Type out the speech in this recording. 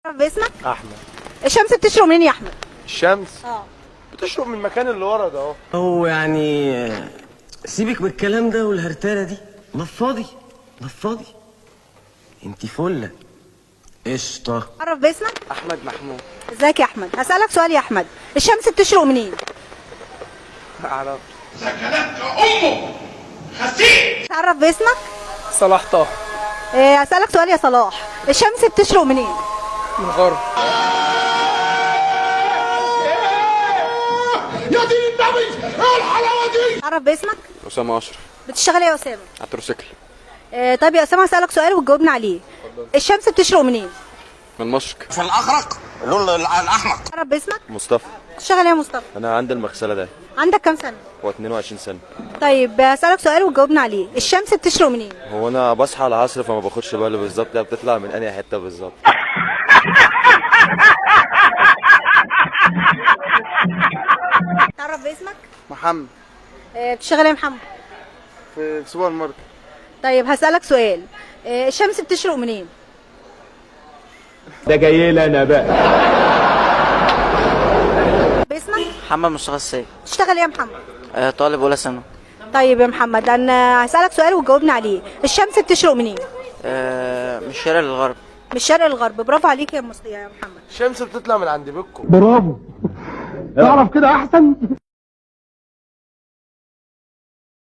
تعرف باسمك؟ احمد. الشمس بتشرق منين يا احمد؟ الشمس اه بتشرق من المكان اللي ورا ده اهو. هو يعني سيبك من الكلام ده والهرتله دي. نفاضي نفاضي. انتي فله قشطه. تعرف باسمك؟ احمد محمود. ازيك يا احمد؟ هسألك سؤال يا احمد، الشمس بتشرق منين؟ اعرف. سكنتك امه خسيس. تعرف باسمك؟ صلاح طه. هسألك سؤال يا صلاح، الشمس بتشرق منين؟ من الغرب. يا دين النبي ايه الحلاوه دي؟ تعرف باسمك؟ اسامه اشرف. بتشتغل ايه يا اسامه؟ على التروسيكل. طيب يا اسامه هسألك سؤال وتجاوبنا عليه. الشمس بتشرق منين؟ من المشرق. في الاخرق لون الاحمق. تعرف باسمك؟ مصطفى. بتشتغل ايه يا مصطفى؟ انا عندي المغسله ده. عندك كام سنه؟ هو 22 سنه. طيب هسألك سؤال وتجاوبنا عليه، الشمس بتشرق منين؟ هو انا بصحى على العصر فما باخدش بالي بالظبط هي بتطلع من انهي حته بالظبط. تعرف باسمك؟ محمد. بتشتغل ايه يا محمد؟ في سوبر ماركت. طيب هسألك سؤال، الشمس بتشرق منين؟ ده جاي لي انا بقى. باسمك؟ محمد مصطفى السيد. بتشتغل ايه يا محمد؟ طالب اولى ثانوي. طيب يا محمد انا هسألك سؤال وتجاوبنا عليه، الشمس بتشرق منين؟ من الشرق للغرب. من الشرق للغرب، برافو عليك يا محمد. الشمس بتطلع من عند بيتكم. برافو. تعرف كده احسن.